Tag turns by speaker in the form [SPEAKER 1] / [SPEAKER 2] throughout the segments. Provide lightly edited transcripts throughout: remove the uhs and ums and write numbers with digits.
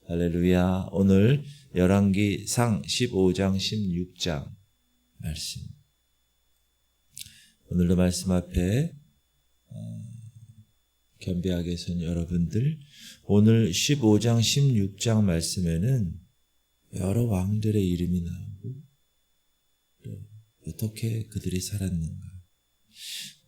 [SPEAKER 1] 할렐루야. 오늘 열왕기상 15장 16장 말씀. 오늘도 말씀 앞에 겸비하게 선 여러분들, 오늘 15장 16장 말씀에는 여러 왕들의 이름이 나오고 또 어떻게 그들이 살았는가,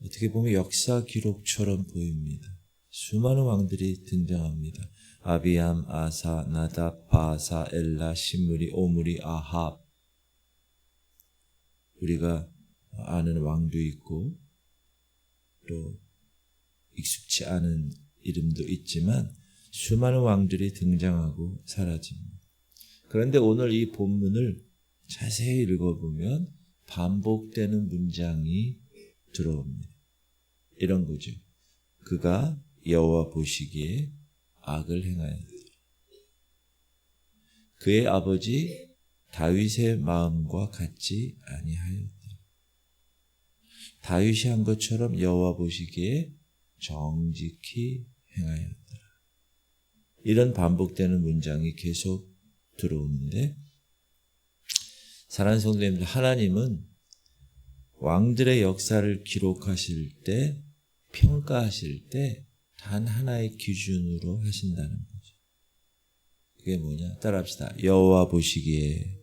[SPEAKER 1] 어떻게 보면 역사 기록처럼 보입니다. 수많은 왕들이 등장합니다. 아비암, 아사, 나답, 바사, 엘라, 시므리, 오므리, 아합. 우리가 아는 왕도 있고 또 익숙치 않은 이름도 있지만 수많은 왕들이 등장하고 사라집니다. 그런데 오늘 이 본문을 자세히 읽어보면 반복되는 문장이 들어옵니다. 이런 거죠. 그가 여호와 보시기에 악을 행하였다. 그의 아버지 다윗의 마음과 같지 아니하였다. 다윗이 한 것처럼 여호와 보시기에 정직히 행하였다. 이런 반복되는 문장이 계속 들어오는데, 사랑하는 성도님들, 하나님은 왕들의 역사를 기록하실 때, 평가하실 때 단 하나의 기준으로 하신다는 거죠. 그게 뭐냐? 따라합시다. 여호와 보시기에.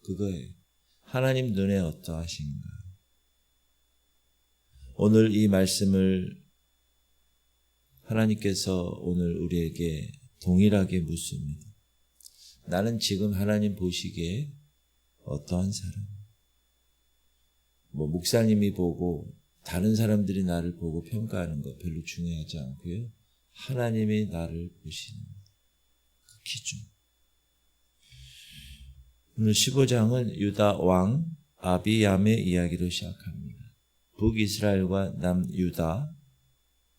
[SPEAKER 1] 그거예요. 하나님 눈에 어떠하신가. 오늘 이 말씀을 하나님께서 오늘 우리에게 동일하게 묻습니다. 나는 지금 하나님 보시기에 어떠한 사람? 목사님이 보고 다른 사람들이 나를 보고 평가하는 거 별로 중요하지 않고요. 하나님이 나를 보시는 그 기준. 오늘 15장은 유다 왕 아비얌의 이야기로 시작합니다. 북이스라엘과 남유다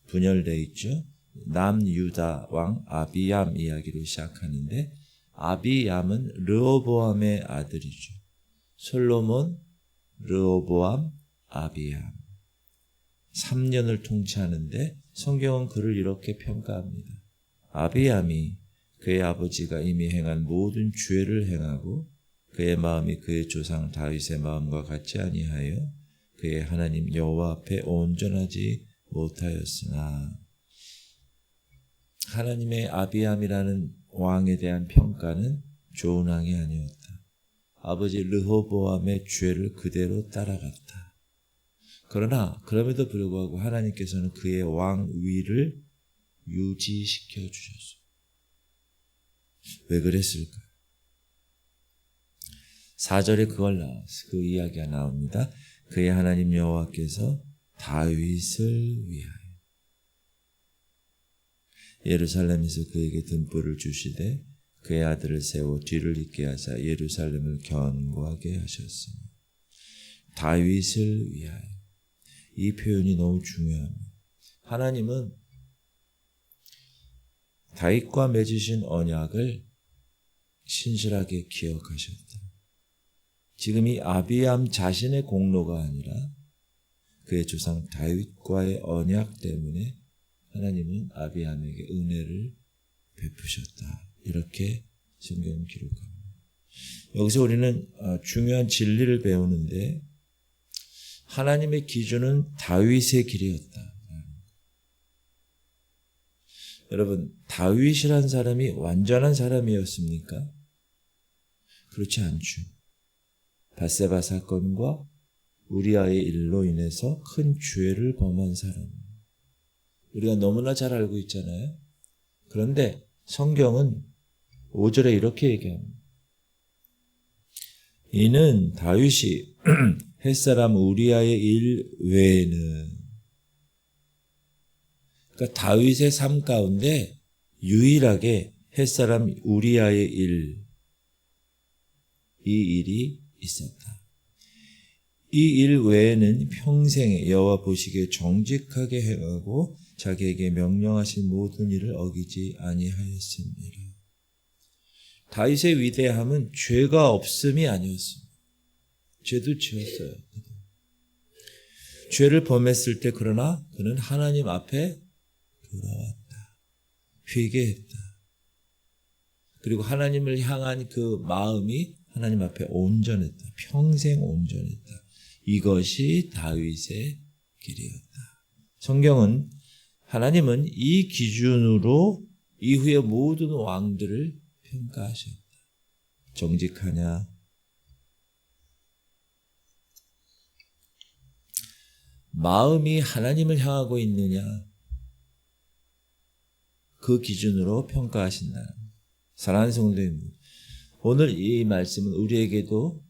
[SPEAKER 1] 분열되어 있죠. 남유다 왕 아비얌 이야기로 시작하는데, 아비얌은 르호보암의 아들이죠. 솔로몬, 르호보암, 아비얌. 3년을 통치하는데 성경은 그를 이렇게 평가합니다. 아비암이 그의 아버지가 이미 행한 모든 죄를 행하고 그의 마음이 그의 조상 다윗의 마음과 같지 아니하여 그의 하나님 여호와 앞에 온전하지 못하였으나, 하나님의 아비암이라는 왕에 대한 평가는 좋은 왕이 아니었다. 아버지 르호보암의 죄를 그대로 따라갔다. 그러나 그럼에도 불구하고 하나님께서는 그의 왕위를 유지시켜 주셨어요. 왜 그랬을까? 4절에 그 이야기가 나옵니다. 그의 하나님 여호와께서 다윗을 위하여 예루살렘에서 그에게 등불을 주시되 그의 아들을 세워 뒤를 잇게 하사 예루살렘을 견고하게 하셨으니. 다윗을 위하여. 이 표현이 너무 중요합니다. 하나님은 다윗과 맺으신 언약을 신실하게 기억하셨다. 지금 이 아비암 자신의 공로가 아니라 그의 조상 다윗과의 언약 때문에 하나님은 아비암에게 은혜를 베푸셨다. 이렇게 성경은 기록합니다. 여기서 우리는 중요한 진리를 배우는데, 하나님의 기준은 다윗의 길이었다. 여러분, 다윗이란 사람이 완전한 사람이었습니까? 그렇지 않죠. 밧세바 사건과 우리아의 일로 인해서 큰 죄를 범한 사람. 우리가 너무나 잘 알고 있잖아요. 그런데 성경은 5절에 이렇게 얘기합니다. 이는 다윗이 햇사람 우리아의 일 외에는, 그러니까 다윗의 삶 가운데 유일하게 햇사람 우리아의 일, 이 일이 있었다. 이 일 외에는 평생에 여호와 보시기에 정직하게 행하고 자기에게 명령하신 모든 일을 어기지 아니하였습니다. 다윗의 위대함은 죄가 없음이 아니었습니다. 죄도 지었어요. 죄를 범했을 때 그러나 그는 하나님 앞에 돌아왔다. 회개했다. 그리고 하나님을 향한 그 마음이 하나님 앞에 온전했다. 평생 온전했다. 이것이 다윗의 길이었다. 성경은 하나님은 이 기준으로 이후의 모든 왕들을 평가하셨다. 정직하냐? 마음이 하나님을 향하고 있느냐? 그 기준으로 평가하신다. 사랑하는 성도님, 오늘 이 말씀은 우리에게도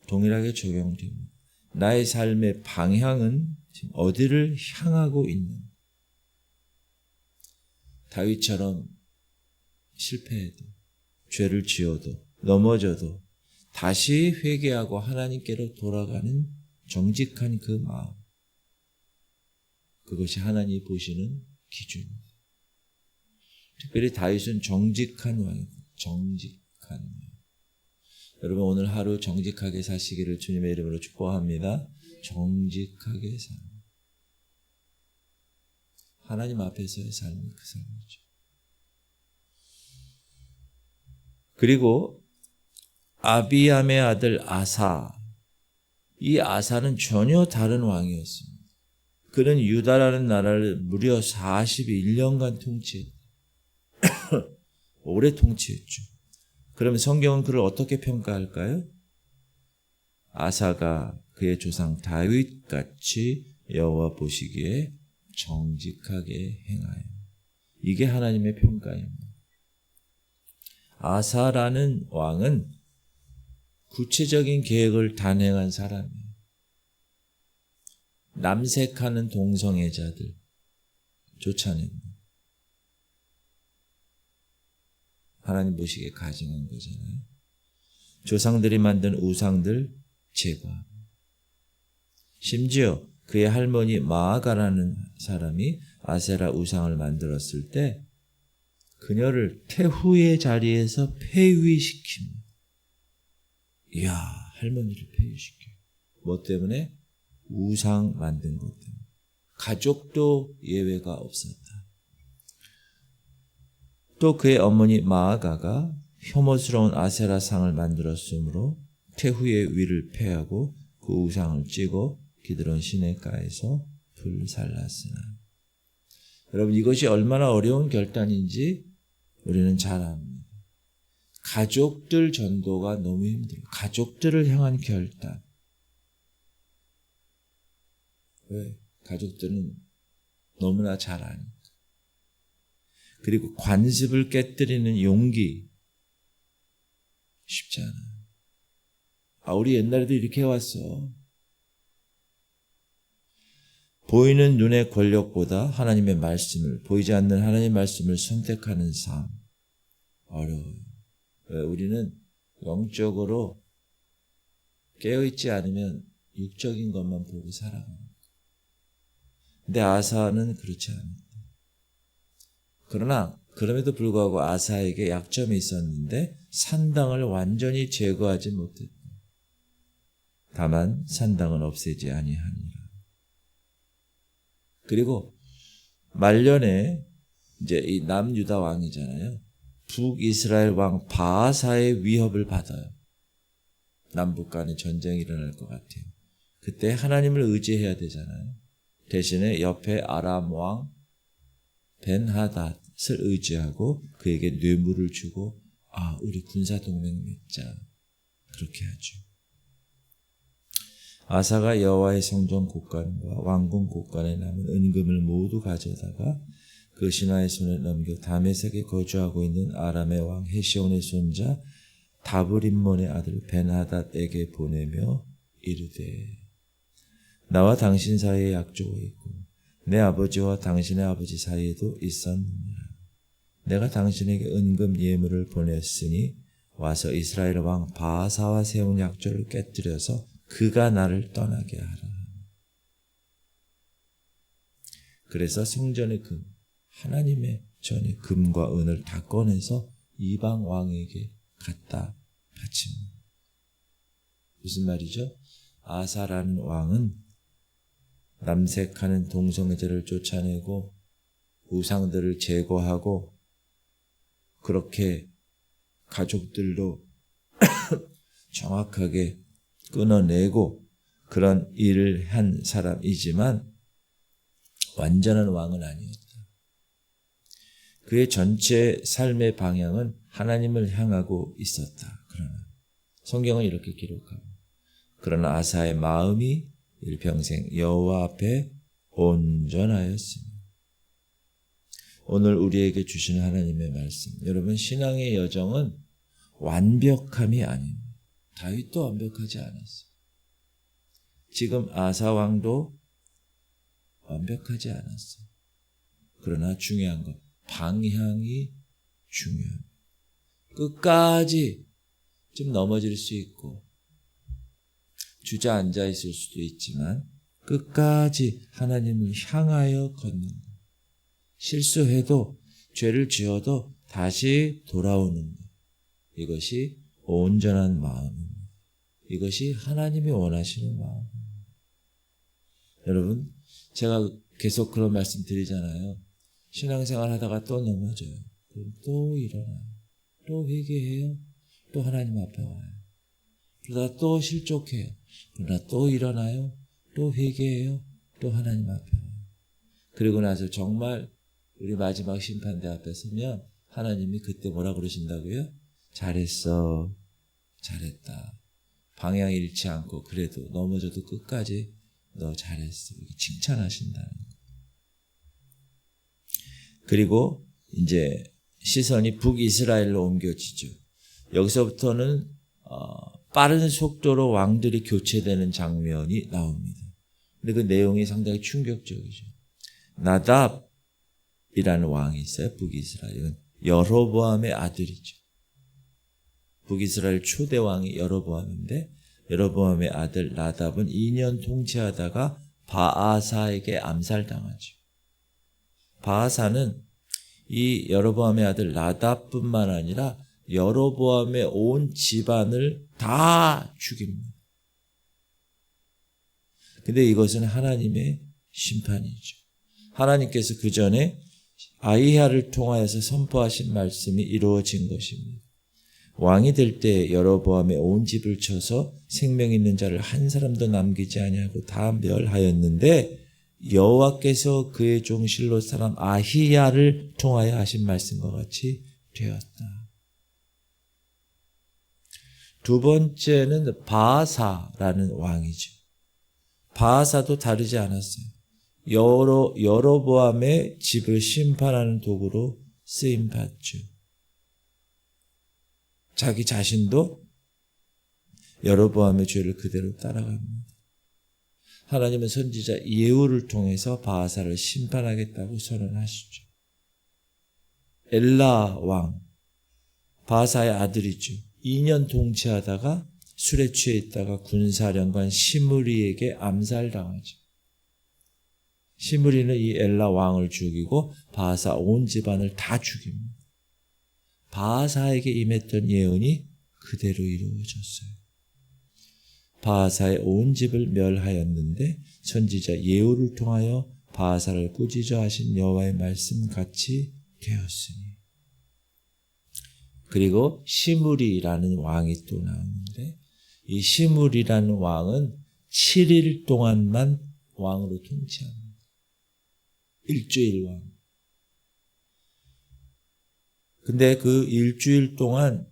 [SPEAKER 1] 동일하게 적용됩니다. 나의 삶의 방향은 지금 어디를 향하고 있는? 다윗처럼 실패해도, 죄를 지어도, 넘어져도 다시 회개하고 하나님께로 돌아가는 정직한 그 마음. 그것이 하나님이 보시는 기준입니다. 특별히 다윗은 정직한 왕입니다. 정직한 왕. 여러분 오늘 하루 정직하게 사시기를 주님의 이름으로 축복합니다. 정직하게 살. 하나님 앞에서의 삶이 그 삶이죠. 그리고 아비암의 아들 아사. 이 아사는 전혀 다른 왕이었습니다. 그는 유다라는 나라를 무려 41년간 통치했다. 오래 통치했죠. 그러면 성경은 그를 어떻게 평가할까요? 아사가 그의 조상 다윗같이 여호와 보시기에 정직하게 행하여. 이게 하나님의 평가입니다. 아사라는 왕은 구체적인 계획을 단행한 사람이에요. 남색하는 동성애자들 쫓아냅니다. 하나님 보시기에 가증한 거잖아요. 조상들이 만든 우상들 제거합니다. 심지어 그의 할머니 마아가라는 사람이 아세라 우상을 만들었을 때 그녀를 태후의 자리에서 폐위시킵니다. 이야, 할머니를 폐위시켜요. 뭐 때문에? 우상 만든 것 때문에. 가족도 예외가 없었다. 또 그의 어머니 마아가가 혐오스러운 아세라 상을 만들었으므로 태후의 위를 폐하고 그 우상을 찌고 기드론 시내가에서 불살랐으나. 여러분 이것이 얼마나 어려운 결단인지 우리는 잘 압니다. 가족들 전도가 너무 힘들어요. 가족들을 향한 결단. 왜? 가족들은 너무나 잘 아니까. 그리고 관습을 깨뜨리는 용기 쉽지 않아요. 우리 옛날에도 이렇게 해왔어. 보이는 눈의 권력보다 하나님의 말씀을, 보이지 않는 하나님의 말씀을 선택하는 삶 어려워요. 왜? 우리는 영적으로 깨어있지 않으면 육적인 것만 보고 살아가는. 근데 아사는 그렇지 않습니다. 그러나 그럼에도 불구하고 아사에게 약점이 있었는데 산당을 완전히 제거하지 못했다. 다만 산당은 없애지 아니하니라. 그리고 말년에 이제 이 남유다 왕이잖아요. 북이스라엘 왕 바아사의 위협을 받아요. 남북 간에 전쟁이 일어날 것 같아요. 그때 하나님을 의지해야 되잖아요. 대신에 옆에 아람 왕 벤하닷을 의지하고 그에게 뇌물을 주고 우리 군사동맹 맺자. 그렇게 하죠. 아사가 여호와의 성전 곳간과 왕궁 곳간에 남은 은금을 모두 가져다가 그 신하의 손에 넘겨 다메섹에 거주하고 있는 아람의 왕 헤시온의 손자 다브림몬의 아들 벤하닷에게 보내며 이르되 나와 당신 사이에 약조가 있고 내 아버지와 당신의 아버지 사이에도 있었느니라. 내가 당신에게 은금 예물을 보냈으니 와서 이스라엘 왕 바아사와 세운 약조를 깨뜨려서 그가 나를 떠나게 하라. 그래서 성전의 금, 하나님의 전의 금과 은을 다 꺼내서 이방 왕에게 갖다 바칩니다. 무슨 말이죠? 아사라는 왕은 남색하는 동성애자를 쫓아내고 우상들을 제거하고 그렇게 가족들도 정확하게 끊어내고 그런 일을 한 사람이지만 완전한 왕은 아니었다. 그의 전체 삶의 방향은 하나님을 향하고 있었다. 그러나 성경은 이렇게 기록하고 그러나 아사의 마음이 일평생 여호와 앞에 온전하였습니다. 오늘 우리에게 주시는 하나님의 말씀, 여러분 신앙의 여정은 완벽함이 아닙니다. 다윗도 완벽하지 않았어요. 지금 아사 왕도 완벽하지 않았어요. 그러나 중요한 것, 방향이 중요합니다. 끝까지 좀 넘어질 수 있고 주저앉아 있을 수도 있지만 끝까지 하나님을 향하여 걷는 것. 실수해도 죄를 지어도 다시 돌아오는 것. 이것이 온전한 마음입니다. 이것이 하나님이 원하시는 마음입니다. 여러분, 제가 계속 그런 말씀 드리잖아요. 신앙생활 하다가 또 넘어져요. 그럼 또 일어나요. 또 회개해요. 또 하나님 앞에 와요. 그러다 또 실족해요. 그러다 또 일어나요. 또 회개해요. 또 하나님 앞에 와요. 그리고 나서 정말 우리 마지막 심판대 앞에 서면 하나님이 그때 뭐라 그러신다고요? 잘했어. 잘했다. 방향 잃지 않고 그래도 넘어져도 끝까지 너 잘했어. 이렇게 칭찬하신다는 거예요. 그리고 이제 시선이 북이스라엘로 옮겨지죠. 여기서부터는 빠른 속도로 왕들이 교체되는 장면이 나옵니다. 근데 그 내용이 상당히 충격적이죠. 나답이라는 왕이 있어요. 북이스라엘은 여로보암의 아들이죠. 북이스라엘 초대 왕이 여로보암인데 여로보암의 아들 나답은 2년 통치하다가 바아사에게 암살당하죠. 바아사는 이 여로보암의 아들 나답뿐만 아니라 여로보암의 온 집안을 다 죽입니다. 근데 이것은 하나님의 심판이죠. 하나님께서 그 전에 아히야를 통하여서 선포하신 말씀이 이루어진 것입니다. 왕이 될 때 여로보암의 온 집을 쳐서 생명 있는 자를 한 사람도 남기지 아니하고 다 멸하였는데 여호와께서 그의 종 실롯 사람 아히야를 통하여 하신 말씀과 같이 되었다. 두 번째는 바아사라는 왕이죠. 바아사도 다르지 않았어요. 여로보암의 집을 심판하는 도구로 쓰임받죠. 자기 자신도 여로보암의 죄를 그대로 따라갑니다. 하나님은 선지자 예후를 통해서 바아사를 심판하겠다고 선언하시죠. 엘라 왕, 바아사의 아들이죠. 2년 통치하다가 술에 취해 있다가 군사령관 시므리에게 암살당하죠. 시므리는 이 엘라 왕을 죽이고 바아사 온 집안을 다 죽입니다. 바아사에게 임했던 예언이 그대로 이루어졌어요. 바아사의 온 집을 멸하였는데 선지자 예후를 통하여 바아사를 꾸짖어 하신 여호와의 말씀 같이 되었으니. 그리고 시므리라는 왕이 또 나오는데 이 시므리라는 왕은 7일 동안만 왕으로 통치합니다. 일주일 왕. 근데 그 일주일 동안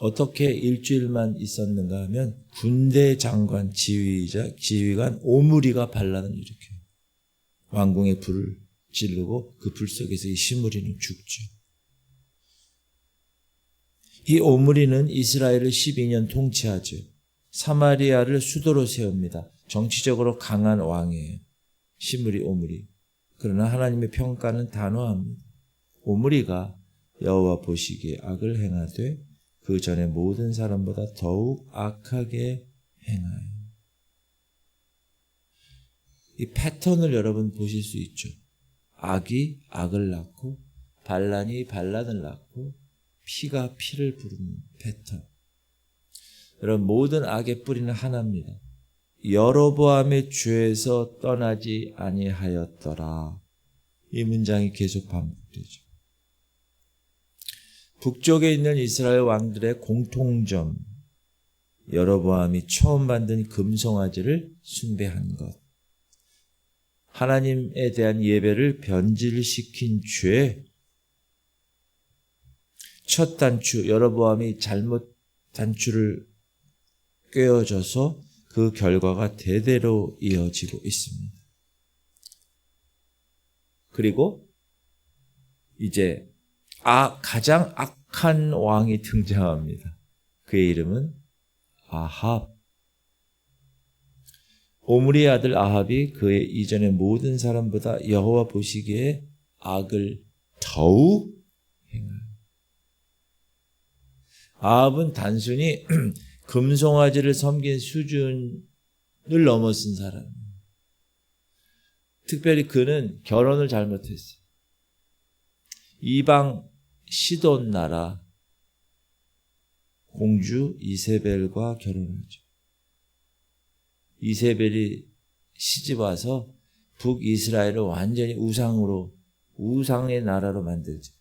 [SPEAKER 1] 어떻게 일주일만 있었는가 하면 군대 장관 지휘관 오므리가 반란을 일으켜요. 왕궁에 불을 지르고 그 불 속에서 이 시므리는 죽죠. 이 오므리는 이스라엘을 12년 통치하죠. 사마리아를 수도로 세웁니다. 정치적으로 강한 왕이에요. 시므리 오므리. 그러나 하나님의 평가는 단호합니다. 오므리가 여호와 보시기에 악을 행하되 그 전에 모든 사람보다 더욱 악하게 행하여. 이 패턴을 여러분 보실 수 있죠. 악이 악을 낳고 반란이 반란을 낳고 피가 피를 부르는 패턴. 여러분 모든 악의 뿌리는 하나입니다. 여로보암의 죄에서 떠나지 아니하였더라. 이 문장이 계속 반복되죠. 북쪽에 있는 이스라엘 왕들의 공통점, 여로보암이 처음 만든 금송아지를 숭배한 것, 하나님에 대한 예배를 변질시킨 죄, 첫 단추, 여로보암이 잘못 단추를 꿰어져서 그 결과가 대대로 이어지고 있습니다. 그리고 이제 가장 악한 왕이 등장합니다. 그의 이름은 아합. 오므리의 아들 아합이 그의 이전의 모든 사람보다 여호와 보시기에 악을 더욱 행하여. 아합은 단순히 금송아지를 섬긴 수준을 넘어선 사람. 특별히 그는 결혼을 잘못했어요. 이방 시돈 나라 공주 이세벨과 결혼하죠. 이세벨이 시집 와서 북이스라엘을 완전히 우상의 나라로 만들죠.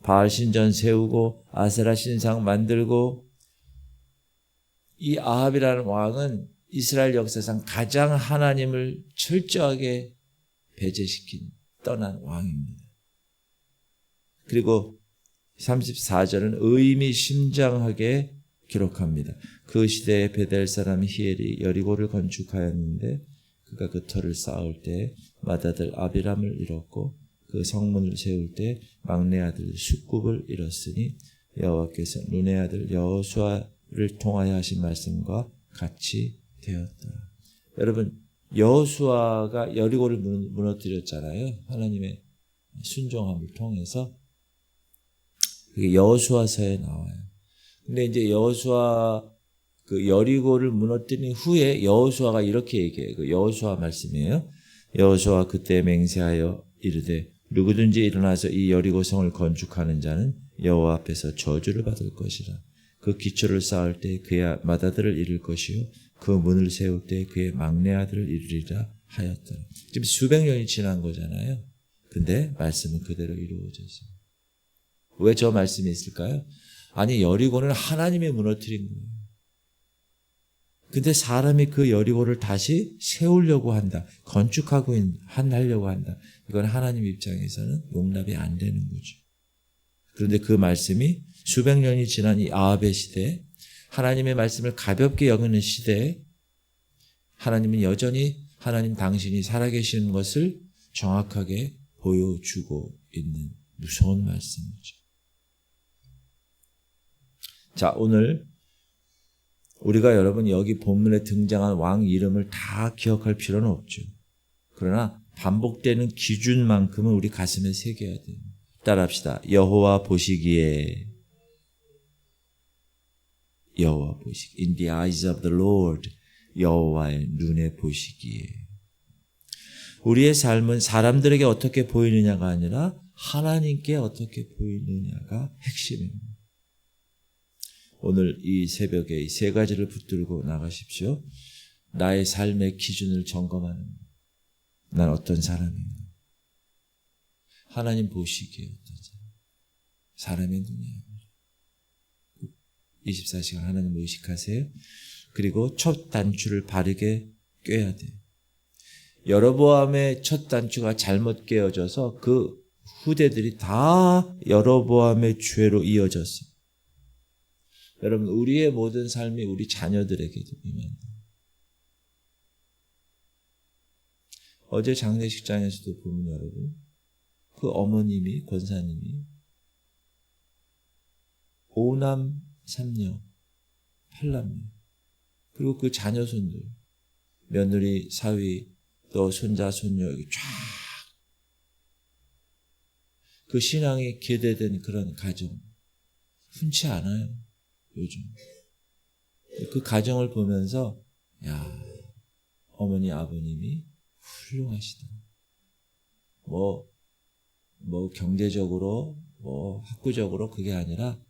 [SPEAKER 1] 바알 신전 세우고 아세라 신상 만들고, 이 아합이라는 왕은 이스라엘 역사상 가장 하나님을 철저하게 배제시킨 떠난 왕입니다. 그리고 34절은 의미심장하게 기록합니다. 그 시대에 베델 사람 히엘이 여리고를 건축하였는데 그가 그 터를 쌓을 때 맏아들 아비람을 잃었고 그 성문을 세울 때 막내 아들 숫굽을 잃었으니 여호와께서 눈의 아들 여호수아를 통하여 하신 말씀과 같이 되었다. 여러분, 여호수아가 여리고를 무너뜨렸잖아요. 하나님의 순종함을 통해서. 그게 여호수아서에 나와요. 근데 이제 여호수아 그 여리고를 무너뜨린 후에 여호수아가 이렇게 얘기해요. 그 여호수아 말씀이에요. 여호수아 그때 맹세하여 이르되 누구든지 일어나서 이 여리고 성을 건축하는 자는 여호와 앞에서 저주를 받을 것이라. 그 기초를 쌓을 때 그의 맏아들을 잃을 것이요 그 문을 세울 때 그의 막내 아들을 잃으리라 하였더라. 지금 수백 년이 지난 거잖아요. 근데 말씀은 그대로 이루어졌어요. 왜 저 말씀이 있을까요? 아니, 여리고는 하나님이 무너뜨린 거예요. 근데 사람이 그 여리고를 다시 세우려고 한다. 하려고 한다. 이건 하나님 입장에서는 용납이 안 되는 거죠. 그런데 그 말씀이 수백 년이 지난 이 아합의 시대에, 하나님의 말씀을 가볍게 여기는 시대에 하나님은 여전히 하나님 당신이 살아계시는 것을 정확하게 보여주고 있는 무서운 말씀이죠. 자, 오늘 우리가 여러분 여기 본문에 등장한 왕 이름을 다 기억할 필요는 없죠. 그러나 반복되는 기준만큼은 우리 가슴에 새겨야 돼요. 따라합시다. 여호와 보시기에. 여호와 보시기에. In the eyes of the Lord. 여호와의 눈에 보시기에. 우리의 삶은 사람들에게 어떻게 보이느냐가 아니라 하나님께 어떻게 보이느냐가 핵심입니다. 오늘 이 새벽에 이 세 가지를 붙들고 나가십시오. 나의 삶의 기준을 점검하는, 난 어떤 사람인가? 하나님 보시기에 어떤 사람? 사람의 눈이에요. 24시간 하나님을 의식하세요. 그리고 첫 단추를 바르게 꿰야 돼요. 여로보암의 첫 단추가 잘못 꿰어져서 그 후대들이 다 여로보암의 죄로 이어졌어요. 여러분, 우리의 모든 삶이 우리 자녀들에게도 임한다. 어제 장례식장에서도 보면 여러분, 그 어머님이, 권사님이 5남 3녀 8남매, 그리고 그 자녀손들, 며느리, 사위, 또 손자, 손녀 여기 쫙, 그 신앙이 계대된 그런 가정 흔치 않아요. 요즘 그 가정을 보면서 야, 어머니 아버님이 훌륭하시다. 뭐 경제적으로 학구적으로 그게 아니라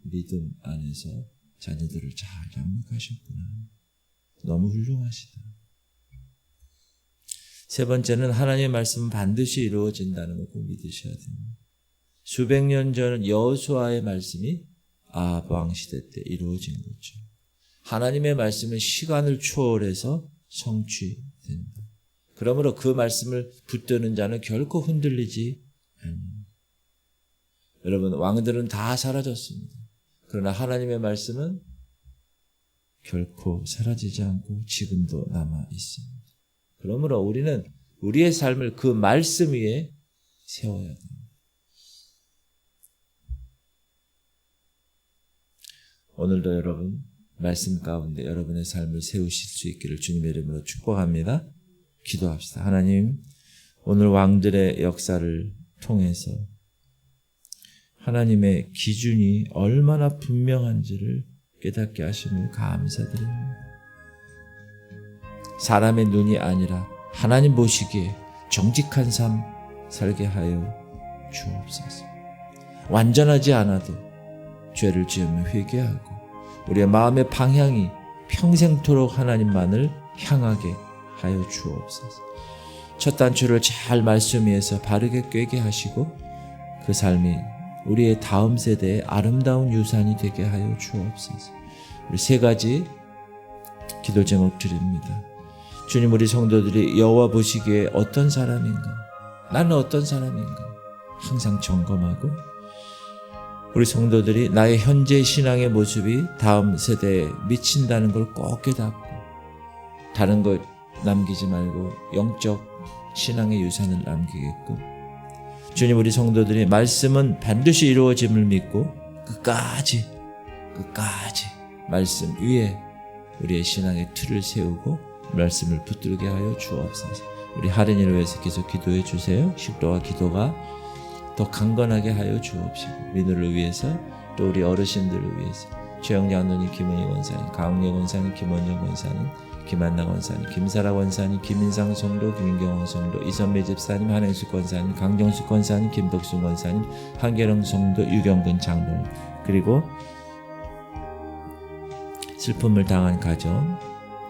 [SPEAKER 1] 믿음 안에서 자녀들을 잘 양육하셨구나. 너무 훌륭하시다. 세 번째는 하나님의 말씀은 반드시 이루어진다는 걸 꼭 믿으셔야 됩니다. 수백 년 전 여호수아의 말씀이 아합 왕 시대 때 이루어진 거죠. 하나님의 말씀은 시간을 초월해서 성취된다. 그러므로 그 말씀을 붙드는 자는 결코 흔들리지 않습니다. 여러분, 왕들은 다 사라졌습니다. 그러나 하나님의 말씀은 결코 사라지지 않고 지금도 남아 있습니다. 그러므로 우리는 우리의 삶을 그 말씀 위에 세워야 됩니다. 오늘도 여러분 말씀 가운데 여러분의 삶을 세우실 수 있기를 주님의 이름으로 축복합니다. 기도합시다. 하나님, 오늘 왕들의 역사를 통해서 하나님의 기준이 얼마나 분명한지를 깨닫게 하심을 감사드립니다. 사람의 눈이 아니라 하나님 보시기에 정직한 삶 살게 하여 주옵소서. 완전하지 않아도 죄를 지으며 회개하고 우리의 마음의 방향이 평생토록 하나님만을 향하게 하여 주옵소서. 첫 단추를 잘 말씀 위에서 바르게 꿰게 하시고 그 삶이 우리의 다음 세대의 아름다운 유산이 되게 하여 주옵소서. 우리 세 가지 기도 제목 드립니다. 주님, 우리 성도들이 여호와 보시기에 어떤 사람인가, 나는 어떤 사람인가 항상 점검하고 우리 성도들이 나의 현재 신앙의 모습이 다음 세대에 미친다는 걸 꼭 깨닫고 다른 것 남기지 말고 영적 신앙의 유산을 남기게끔 주님, 우리 성도들이 말씀은 반드시 이루어짐을 믿고 끝까지 말씀 위에 우리의 신앙의 틀을 세우고 말씀을 붙들게 하여 주옵소서. 우리 할인이를 위해서 계속 기도해 주세요. 식도와 기도가 더 강건하게 하여 주옵시고 민우를 위해서 또 우리 어르신들을 위해서 최영 장로님, 김은희 권사님, 강웅래 권사님, 김원영 권사님, 김한나 권사님, 김사라 권사님, 김인상 성도, 김인경 성도, 이선배 집사님, 한행수 권사님, 강정수 권사님, 김덕순 권사님, 한계령 성도, 유경근 장로님, 그리고 슬픔을 당한 가정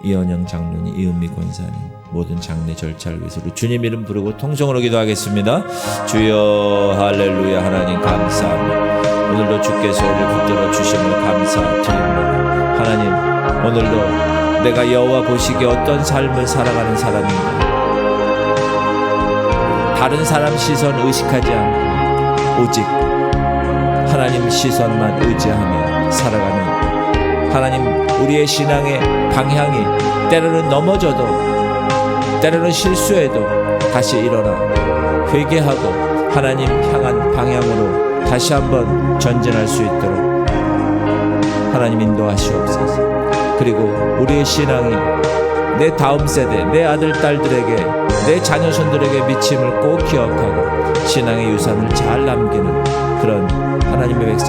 [SPEAKER 1] 이원영 장로님, 이은미 권사님, 모든 장례 절차를 위해서 우리 주님 이름 부르고 통성으로 기도하겠습니다. 주여 할렐루야. 하나님 감사합니다. 오늘도 주께서 우리를 붙들어 주심을 감사드립니다. 하나님, 오늘도 내가 여호와 보시기에 어떤 삶을 살아가는 사람인가, 다른 사람 시선 의식하지 않고 오직 하나님 시선만 의지하며 살아가는 하나님, 우리의 신앙의 방향이 때로는 넘어져도 때로는 실수해도 다시 일어나 회개하고 하나님 향한 방향으로 다시 한번 전진할 수 있도록 하나님 인도하시옵소서. 그리고 우리의 신앙이 내 다음 세대, 내 아들, 딸들에게, 내 자녀손들에게 미침을 꼭 기억하고 신앙의 유산을 잘 남기는 그런 하나님의 백성